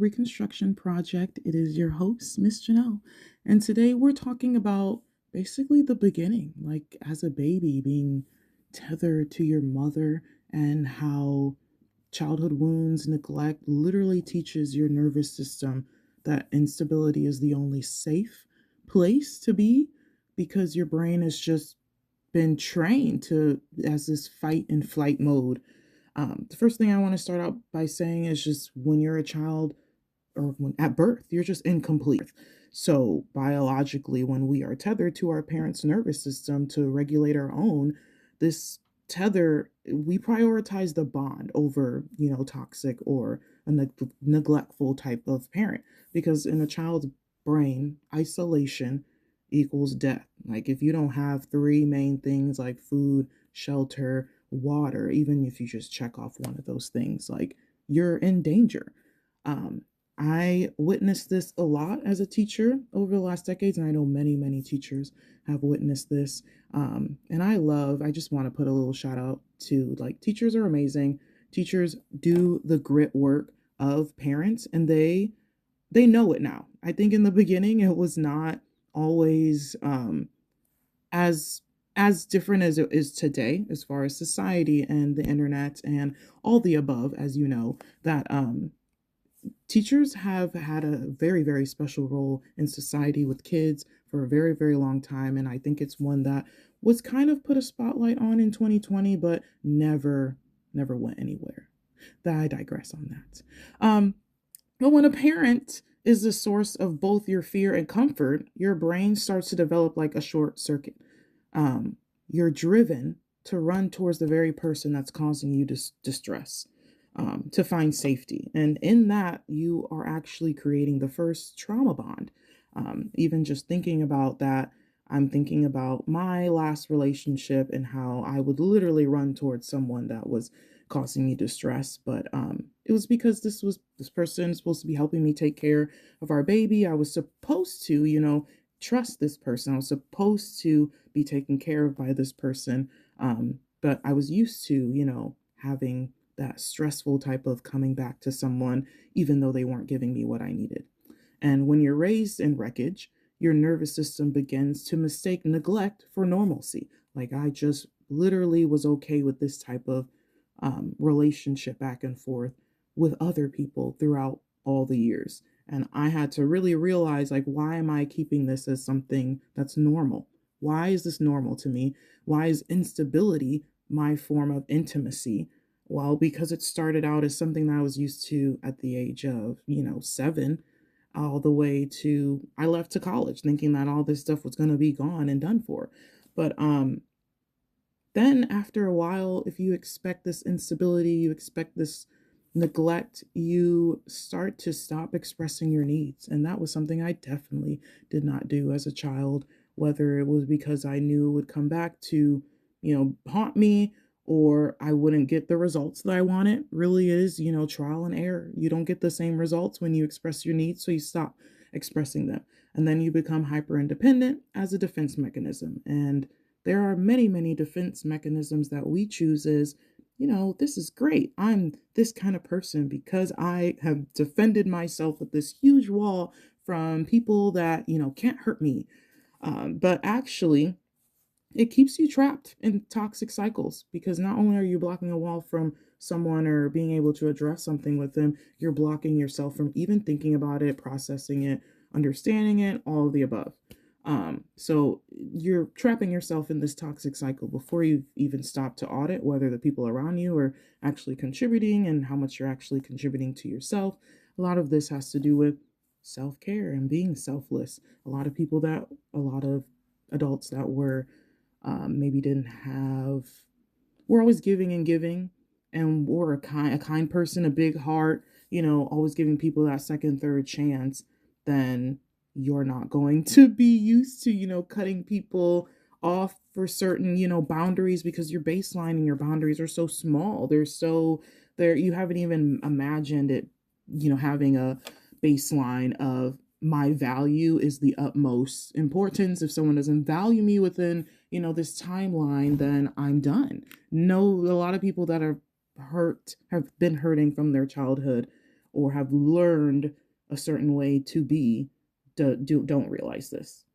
Reconstruction Project. It is your host, Miss Janelle. And today we're talking about basically the beginning, like as a baby being tethered to your mother and how childhood wounds, neglect literally teaches your nervous system that instability is the only safe place to be because your brain has just been trained to as this fight and flight mode. The first thing I want to start out by saying is just when you're a child or when at birth, you're just incomplete. So, biologically, when we are tethered to our parents' nervous system to regulate our own, this tether, we prioritize the bond over, toxic or a neglectful type of parent. Because in a child's brain, isolation equals death. Like if you don't have three main things like food, shelter, water, even if you just check off one of those things, like you're in danger. Um, I witnessed this a lot as a teacher over the last decades, and I know many, many teachers have witnessed this. And I just want to put a little shout out to like teachers are amazing. Teachers do the grit work of parents, and they know it now. I think in the beginning it was not always as as different as it is today as far as society and the internet and all the above, as you know, that teachers have had a very, very special role in society with kids for a very, very long time. And I think it's one that was kind of put a spotlight on in 2020, but never went anywhere. That I digress on that. But when a parent is the source of both your fear and comfort, your brain starts to develop like a short circuit. You're driven to run towards the very person that's causing you distress, to find safety. And in that, you are actually creating the first trauma bond. Even just thinking about that, I'm thinking about my last relationship and how I would literally run towards someone that was causing me distress. But it was because this person supposed to be helping me take care of our baby. I was supposed to, trust this person. I was supposed to be taken care of by this person. But I was used to, having that stressful type of coming back to someone, even though they weren't giving me what I needed. And when you're raised in wreckage, your nervous system begins to mistake neglect for normalcy. Like I just literally was okay with this type of relationship back and forth with other people throughout all the years. And I had to really realize, like, why am I keeping this as something that's normal? Why is this normal to me? Why is instability my form of intimacy? Well, because it started out as something that I was used to at the age of, 7, all the way to I left to college thinking that all this stuff was going to be gone and done for. But then after a while, if you expect this instability, you expect this neglect, you start to stop expressing your needs. And that was something I definitely did not do as a child, whether it was because I knew it would come back to, haunt me or I wouldn't get the results that I wanted. Really is, trial and error. You don't get the same results when you express your needs, so you stop expressing them. And then you become hyper independent as a defense mechanism. And there are many, many defense mechanisms that we choose as, this is great. I'm this kind of person because I have defended myself with this huge wall from people that, can't hurt me. But actually, it keeps you trapped in toxic cycles because not only are you blocking a wall from someone or being able to address something with them, you're blocking yourself from even thinking about it, processing it, understanding it, all of the above. So you're trapping yourself in this toxic cycle before you even stop to audit whether the people around you are actually contributing and how much you're actually contributing to yourself. A lot of this has to do with self-care and being selfless. A lot of adults that were maybe didn't have, we're always giving and giving, and we're a kind person, a big heart, always giving people that second, third chance, then you're not going to be used to, cutting people off for certain, boundaries because your baseline and your boundaries are so small. You haven't even imagined it, having a baseline of my value is the utmost importance. If someone doesn't value me within, this timeline, then I'm done. No, a lot of people that are hurt have been hurting from their childhood or have learned a certain way to be don't realize this.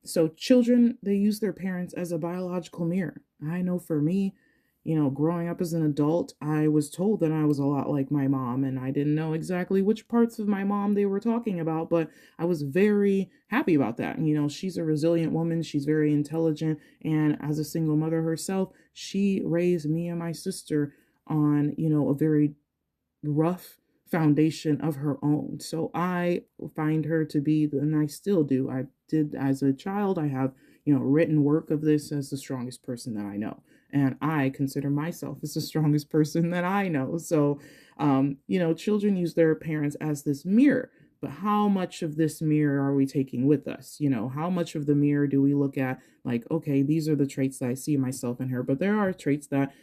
So children, they use their parents as a biological mirror. I know for me, growing up as an adult, I was told that I was a lot like my mom, and I didn't know exactly which parts of my mom they were talking about, but I was very happy about that. She's a resilient woman, she's very intelligent, and as a single mother herself, she raised me and my sister on, a very rough foundation of her own. So I find her to be, and I still do. I did as a child. I have, written work of this as the strongest person that I know. And I consider myself as the strongest person that I know. So, children use their parents as this mirror. But how much of this mirror are we taking with us? How much of the mirror do we look at like, okay, these are the traits that I see myself in her, but there are traits that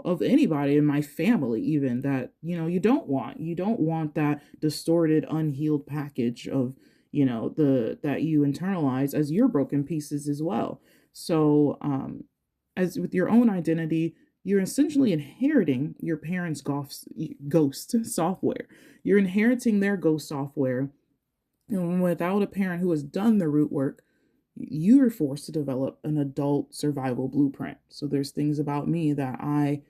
of anybody in my family, even that, you don't want. You don't want that distorted, unhealed package of, that you internalize as your broken pieces as well. So, as with your own identity, you're essentially inheriting your parents' ghost software. You're inheriting their ghost software. And without a parent who has done the root work, you are forced to develop an adult survival blueprint. So there's things about me that I,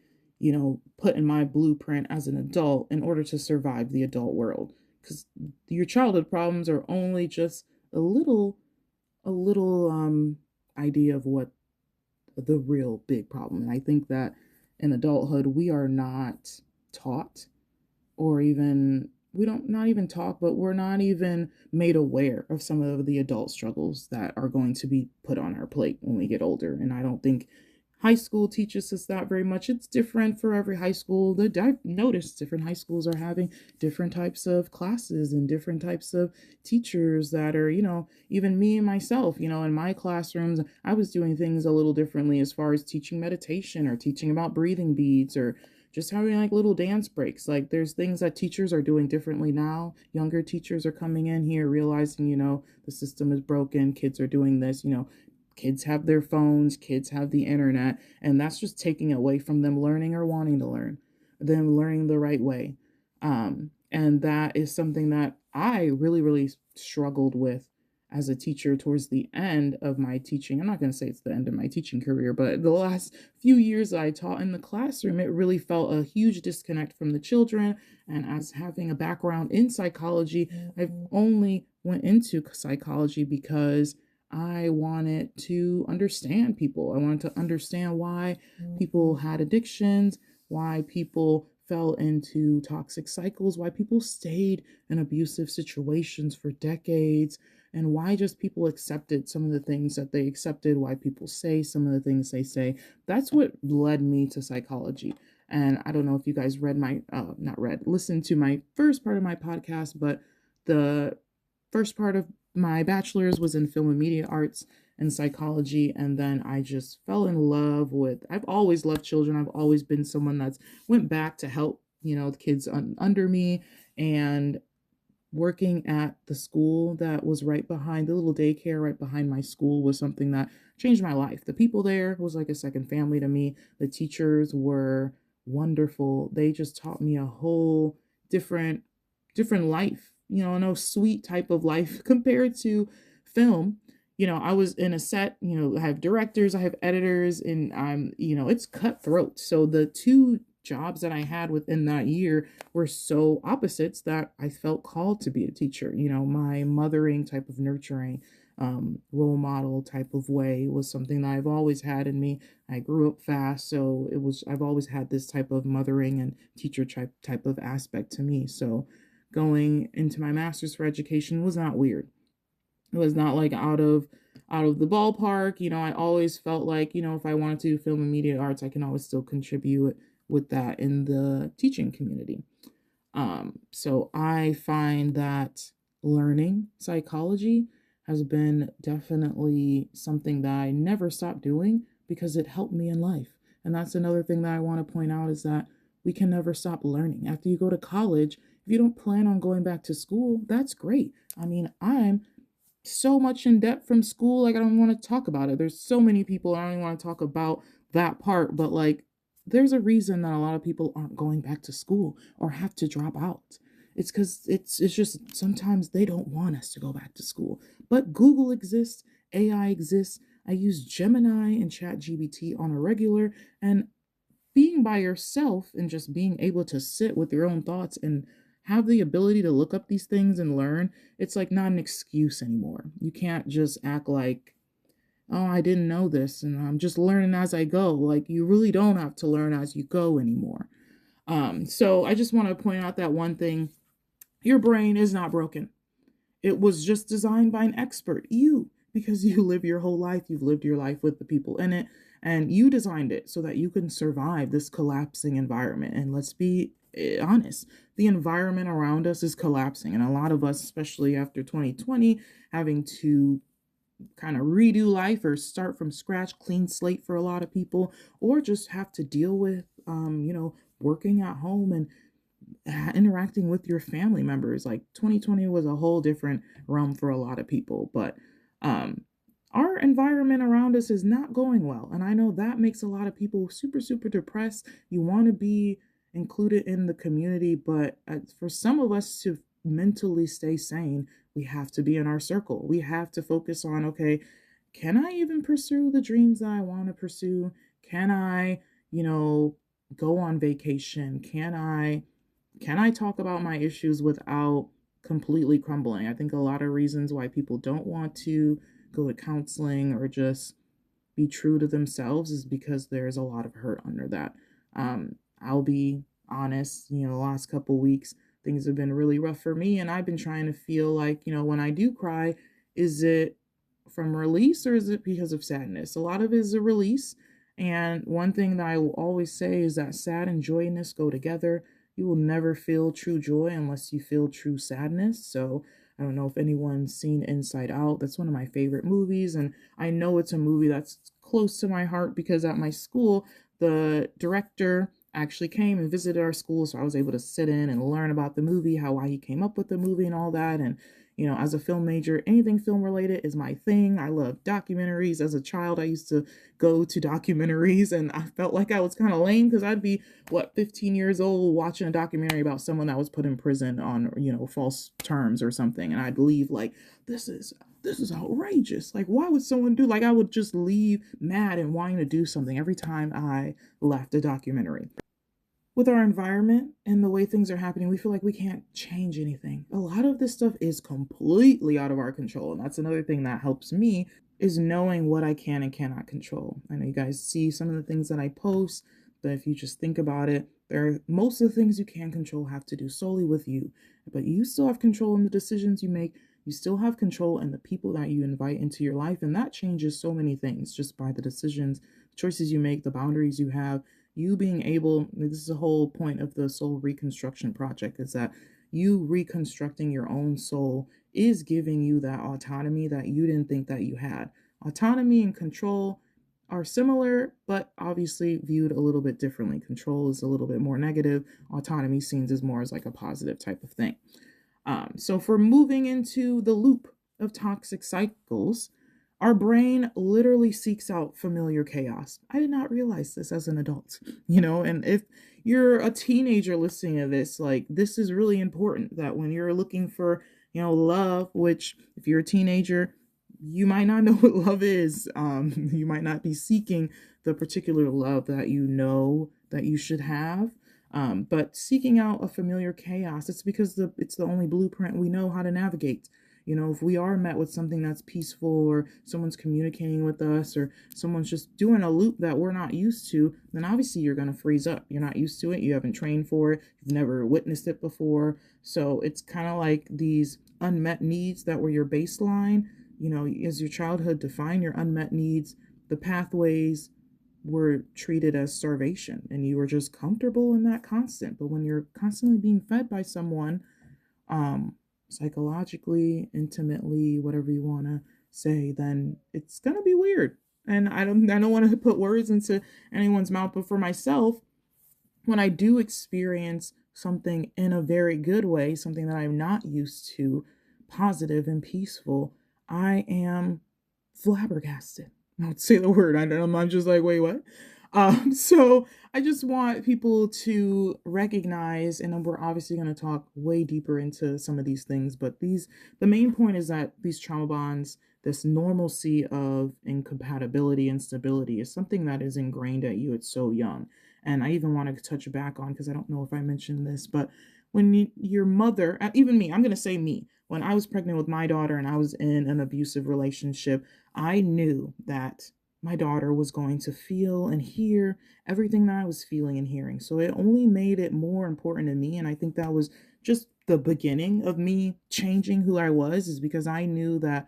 put in my blueprint as an adult in order to survive the adult world. Because your childhood problems are only just a little idea of what the real big problem. And I think that in adulthood we are not taught, or even we don't not even talk, but we're not even made aware of some of the adult struggles that are going to be put on our plate when we get older. And I don't think high school teaches us that very much. It's different for every high school. I've noticed different high schools are having different types of classes and different types of teachers that are, even me and myself, in my classrooms, I was doing things a little differently as far as teaching meditation or teaching about breathing beads or just having like little dance breaks. Like there's things that teachers are doing differently now. Younger teachers are coming in here realizing, the system is broken. Kids are doing this, kids have their phones, kids have the internet, and that's just taking away from them learning or wanting to learn, them learning the right way. And that is something that I really, really struggled with as a teacher towards the end of my teaching. I'm not going to say it's the end of my teaching career, but the last few years I taught in the classroom, it really felt a huge disconnect from the children. And as having a background in psychology, I've only went into psychology because I wanted to understand people. I wanted to understand why people had addictions, why people fell into toxic cycles, why people stayed in abusive situations for decades, and why just people accepted some of the things that they accepted, why people say some of the things they say. That's what led me to psychology. And I don't know if you guys read my, not read, listened to my first part of my podcast, but the first part of my bachelor's was in film and media arts and psychology. And then I just fell in love with, I've always loved children. I've always been someone that's went back to help, the kids under me. And working at the school that was right behind the little daycare right behind my school was something that changed my life. The people there was like a second family to me. The teachers were wonderful. They just taught me a whole different life, no sweet type of life compared to film. I was in a set, I have directors, I have editors, and it's cutthroat. So the two jobs that I had within that year were so opposites that I felt called to be a teacher. My mothering type of nurturing, role model type of way was something that I've always had in me. I grew up fast, so I've always had this type of mothering and teacher type of aspect to me. So going into my master's for education was not weird. It was not like out of the ballpark. I always felt like, if I wanted to do film and media arts, I can always still contribute with that in the teaching community. So I find that learning psychology has been definitely something that I never stopped doing because it helped me in life. And that's another thing that I want to point out is that we can never stop learning. After you go to college, if you don't plan on going back to school, that's great. I mean, I'm so much in debt from school, like I don't want to talk about it. There's so many people, I don't even want to talk about that part, but like there's a reason that a lot of people aren't going back to school or have to drop out. It's because it's just sometimes they don't want us to go back to school. But Google exists, AI exists. I use Gemini and ChatGPT on a regular, and being by yourself and just being able to sit with your own thoughts and have the ability to look up these things and learn, it's like not an excuse anymore. You can't just act like, oh, I didn't know this and I'm just learning as I go. Like, you really don't have to learn as you go anymore. So I just want to point out that one thing: your brain is not broken. It was just designed by an expert, you, because you live your whole life. You've lived your life with the people in it, and you designed it so that you can survive this collapsing environment. And let's be honest, the environment around us is collapsing. And a lot of us, especially after 2020, having to kind of redo life or start from scratch, clean slate for a lot of people, or just have to deal with, working at home and interacting with your family members. Like 2020 was a whole different realm for a lot of people, but um our environment around us is not going well, and I know that makes a lot of people super super depressed. You want to be included in the community, but for some of us to mentally stay sane, we have to be in our circle. We have to focus on, okay, can I even pursue the dreams that I want to pursue? Can I, you know, go on vacation? Can I talk about my issues without completely crumbling? I think a lot of reasons why people don't want to go to counseling or just be true to themselves is because there's a lot of hurt under that. I'll be honest, the last couple weeks, things have been really rough for me, and I've been trying to feel like, when I do cry, is it from release or is it because of sadness? A lot of it is a release. And one thing that I will always say is that sad and joyness go together. You will never feel true joy unless you feel true sadness. So I don't know if anyone's seen Inside Out. That's one of my favorite movies. And I know it's a movie that's close to my heart because at my school, the director actually came and visited our school. So I was able to sit in and learn about the movie, why he came up with the movie and all that. And as a film major, anything film related is my thing. I love documentaries. As a child, I used to go to documentaries, and I felt like I was kind of lame because I'd be, 15 years old watching a documentary about someone that was put in prison on, false terms or something. And I'd leave like, this is outrageous. Like, why would someone do, like, I would just leave mad and wanting to do something every time I left a documentary. With our environment and the way things are happening, we feel like we can't change anything. A lot of this stuff is completely out of our control. And that's another thing that helps me, is knowing what I can and cannot control. I know you guys see some of the things that I post, but if you just think about it, most of the things you can control have to do solely with you. But you still have control in the decisions you make. You still have control in the people that you invite into your life. And that changes so many things just by the decisions, choices you make, the boundaries you have. You being able, this is the whole point of the soul reconstruction project, is that you reconstructing your own soul is giving you that autonomy that you didn't think that you had. Autonomy and control are similar, but obviously viewed a little bit differently. Control is a little bit more negative. Autonomy seems as more as like a positive type of thing. So for moving into the loop of toxic cycles, our brain literally seeks out familiar chaos. I did not realize this as an adult, and if you're a teenager listening to this, like, this is really important, that when you're looking for, love, which if you're a teenager, you might not know what love is. You might not be seeking the particular love that you know that you should have. But seeking out a familiar chaos, it's because it's the only blueprint we know how to navigate. If we are met with something that's peaceful, or someone's communicating with us, or someone's just doing a loop that we're not used to, then obviously you're going to freeze up. You're not used to it. You haven't trained for it. You've never witnessed it before. So it's kind of like these unmet needs that were your baseline. As your childhood defined your unmet needs, the pathways were treated as starvation, and you were just comfortable in that constant. But when you're constantly being fed by someone, psychologically, intimately, whatever you want to say, then it's gonna be weird. And I don't want to put words into anyone's mouth, but for myself, when I do experience something in a very good way, something that I'm not used to, positive and peaceful, I am flabbergasted. I would say the word. I'm just like, wait, what? So I just want people to recognize, and then we're obviously going to talk way deeper into some of these things, but the main point is that these trauma bonds, this normalcy of incompatibility and stability is something that is ingrained at you at so young. And I even want to touch back on, because I don't know if I mentioned this, but when your mother, even me, I'm going to say me, when I was pregnant with my daughter and I was in an abusive relationship, I knew that my daughter was going to feel and hear everything that I was feeling and hearing. So it only made it more important to me. And I think that was just the beginning of me changing who I was, is because I knew that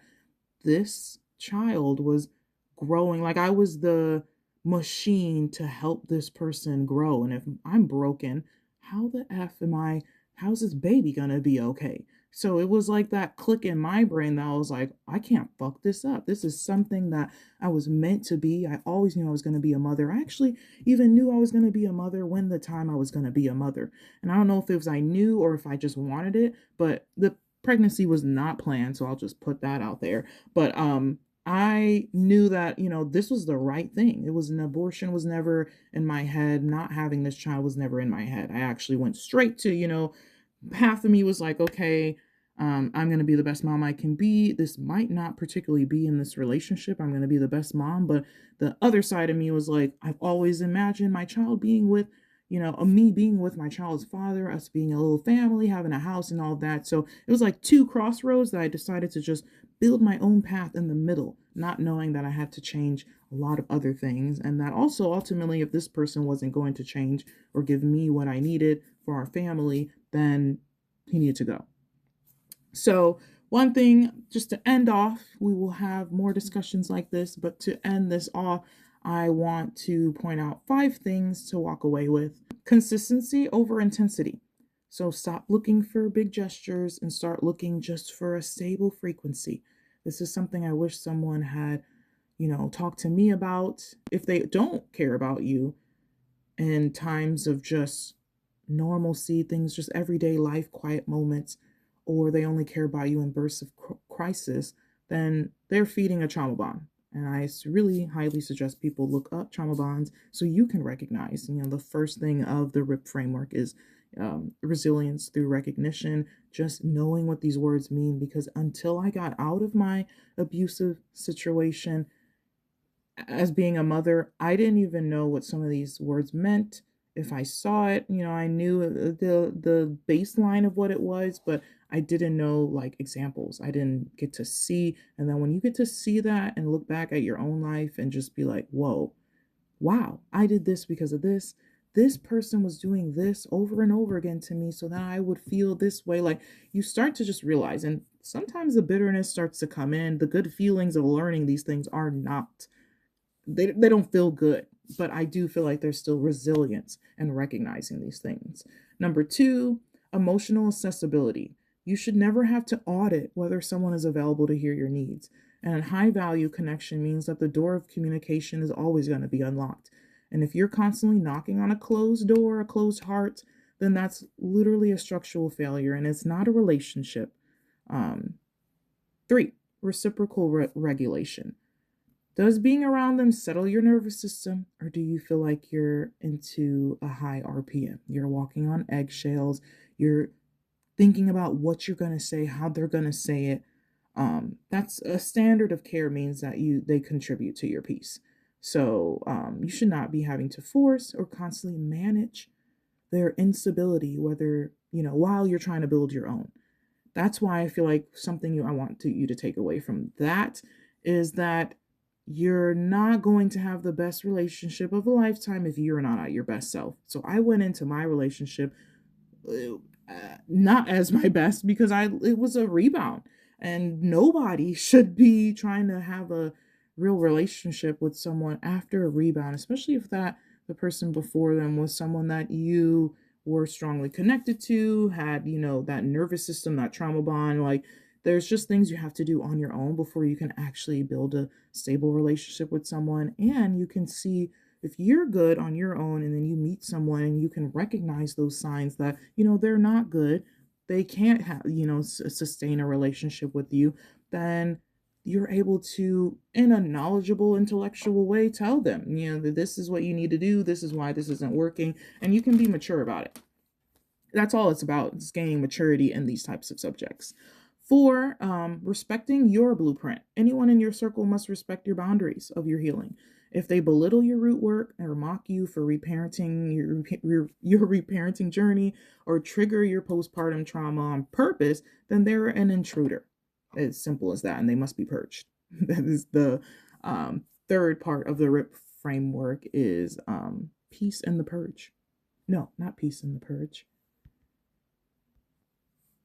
this child was growing. Like I was the machine to help this person grow. And if I'm broken, how the F am I? How's this baby gonna be okay? So it was like that click in my brain that I was like, I can't fuck this up. This is something that I was meant to be. I always knew I was going to be a mother. I actually even knew I was going to be a mother when the time I was going to be a mother. And I don't know if it was I knew or if I just wanted it, but the pregnancy was not planned. So I'll just put that out there. But I knew that, this was the right thing. It was an abortion was never in my head. Not having this child was never in my head. I actually went straight to, half of me was like, okay, I'm going to be the best mom I can be. This might not particularly be in this relationship. I'm going to be the best mom. But the other side of me was like, I've always imagined my child being with, me being with my child's father, us being a little family, having a house and all that. So it was like two crossroads that I decided to just build my own path in the middle, not knowing that I had to change a lot of other things. And that also ultimately, if this person wasn't going to change or give me what I needed for our family, then he needed to go. So, one thing, just to end off, we will have more discussions like this, but to end this off, I want to point out 5 things to walk away with. Consistency over intensity. So, stop looking for big gestures and start looking just for a stable frequency. This is something I wish someone had, talked to me about. If they don't care about you in times of just normalcy, things, just everyday life, quiet moments, or they only care about you in bursts of crisis, then they're feeding a trauma bond. And I really highly suggest people look up trauma bonds so you can recognize. The first thing of the RIP framework is resilience through recognition, just knowing what these words mean. Because until I got out of my abusive situation, as being a mother, I didn't even know what some of these words meant. If I saw it, I knew the baseline of what it was, but I didn't know like examples. I didn't get to see. And then when you get to see that and look back at your own life and just be like, whoa, wow, I did this because of this. This person was doing this over and over again to me so that I would feel this way. Like you start to just realize, and sometimes the bitterness starts to come in. The good feelings of learning these things are not, they don't feel good, but I do feel like there's still resilience in recognizing these things. Number 2, emotional accessibility. You should never have to audit whether someone is available to hear your needs. And a high value connection means that the door of communication is always going to be unlocked. And if you're constantly knocking on a closed door, a closed heart, then that's literally a structural failure and it's not a relationship. Um, 3, reciprocal regulation. Does being around them settle your nervous system, or do you feel like you're into a high RPM? You're walking on eggshells, you're thinking about what you're going to say, how they're going to say it. That's a standard of care means that they contribute to your peace. So you should not be having to force or constantly manage their instability, whether, while you're trying to build your own. That's why I feel like something I want you to take away from that is that you're not going to have the best relationship of a lifetime if you're not at your best self. So I went into my relationship not as my best because it was a rebound, and nobody should be trying to have a real relationship with someone after a rebound, especially if the person before them was someone that you were strongly connected to, had, that nervous system, that trauma bond. Like there's just things you have to do on your own before you can actually build a stable relationship with someone. And you can see if you're good on your own and then you meet someone and you can recognize those signs that, they're not good, they can't have, sustain a relationship with you, then you're able to, in a knowledgeable, intellectual way, tell them, that this is what you need to do, this is why this isn't working, and you can be mature about it. That's all it's about, is gaining maturity in these types of subjects. 4, respecting your blueprint. Anyone in your circle must respect your boundaries of your healing. If they belittle your root work or mock you for reparenting your reparenting journey, or trigger your postpartum trauma on purpose, then they're an intruder. As simple as that, and they must be purged. That is the third part of the RIP framework, is peace in the purge. No, not peace in the purge.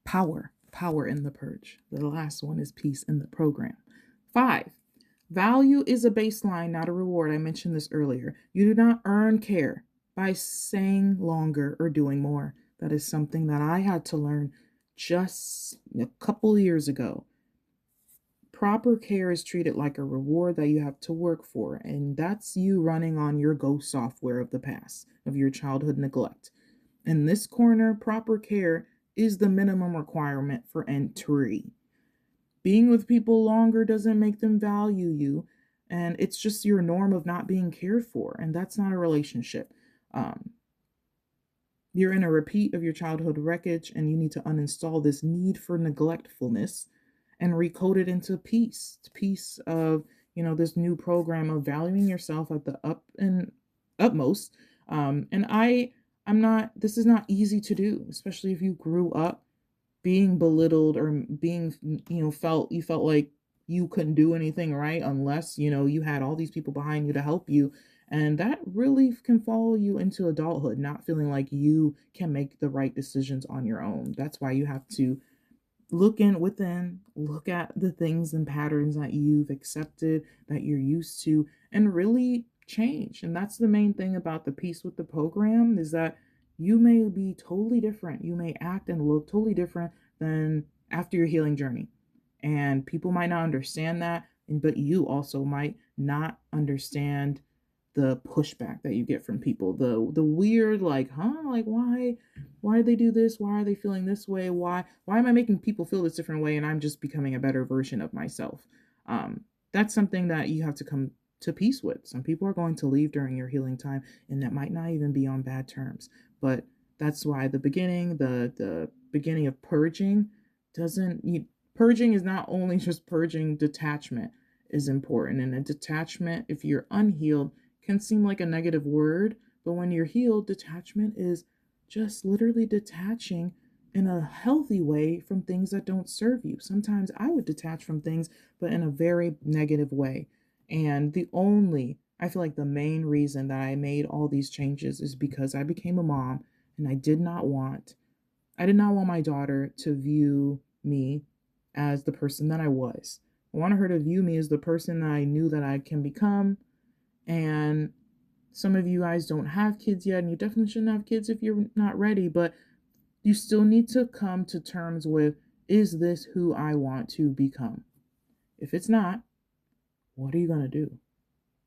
Power in the purge. The last one is peace in the program. 5, value is a baseline, not a reward. I mentioned this earlier. You do not earn care by saying longer or doing more. That is something that I had to learn just a couple years ago. Proper care is treated like a reward that you have to work for, and that's you running on your ghost software of the past, of your childhood neglect. In this corner, proper care is the minimum requirement for entry. Being with people longer doesn't make them value you, and it's just your norm of not being cared for, and that's not a relationship. Um, you're in a repeat of your childhood wreckage, and you need to uninstall this need for neglectfulness and recode it into peace of, this new program of valuing yourself at the utmost. And I'm not, this is not easy to do, especially if you grew up being belittled, or being, you felt like you couldn't do anything right unless, you had all these people behind you to help you. And that really can follow you into adulthood, not feeling like you can make the right decisions on your own. That's why you have to look at the things and patterns that you've accepted, that you're used to, and really change. And that's the main thing about the peace with the program, is that you may be totally different. You may act and look totally different than after your healing journey. And people might not understand that, but you also might not understand the pushback that you get from people. The weird, like, like, why do they do this? Why are they feeling this way? Why am I making people feel this different way, and I'm just becoming a better version of myself? That's something that you have to come to peace with. Some people are going to leave during your healing time, and that might not even be on bad terms. But that's why the beginning of purging doesn't purging is not only just purging. Detachment is important, and a detachment, if you're unhealed, can seem like a negative word, but when you're healed, detachment is just literally detaching in a healthy way from things that don't serve you. Sometimes I would detach from things, but in a very negative way. And I feel like the main reason that I made all these changes is because I became a mom, and I did not want my daughter to view me as the person that I was. I wanted her to view me as the person that I knew that I can become. And some of you guys don't have kids yet, and you definitely shouldn't have kids if you're not ready, but you still need to come to terms with, is this who I want to become? If it's not, what are you going to do?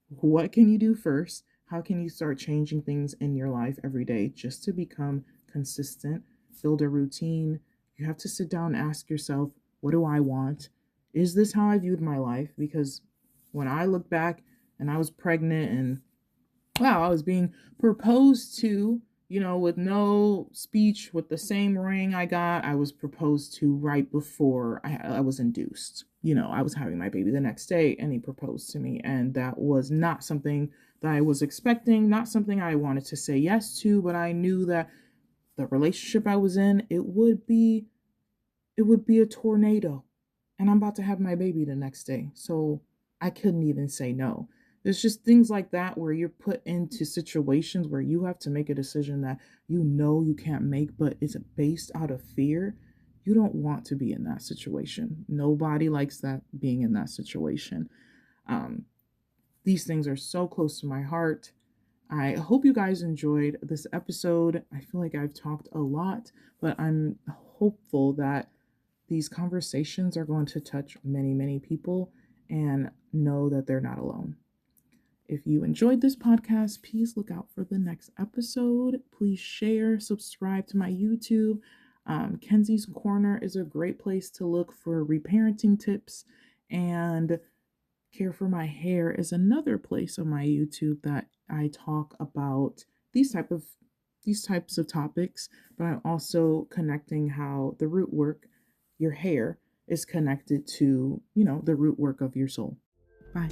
What can you do first? How can you start changing things in your life every day just to become consistent, build a routine? You have to sit down and ask yourself, what do I want? Is this how I viewed my life? Because when I look back and I was pregnant, and wow, I was being proposed to, with no speech, with the same ring I got. I was proposed to right before I was induced. I was having my baby the next day, and he proposed to me. And that was not something that I was expecting, not something I wanted to say yes to, but I knew that the relationship I was in, it would be a tornado, and I'm about to have my baby the next day. So I couldn't even say no. There's just things like that where you're put into situations where you have to make a decision that you can't make, but it's based out of fear. You don't want to be in that situation. Nobody likes that, being in that situation. Um, these things are so close to my heart. I hope you guys enjoyed this episode. I feel like I've talked a lot, but I'm hopeful that these conversations are going to touch many, many people, and know that they're not alone. If you enjoyed this podcast, please look out for the next episode. Please share, subscribe to my YouTube. Kenzie's Corner is a great place to look for reparenting tips And Care for My Hair is another place on my YouTube that I talk about these type of these types of topics, but I'm also connecting how the root work, your hair, is connected to, the root work of your soul. Bye.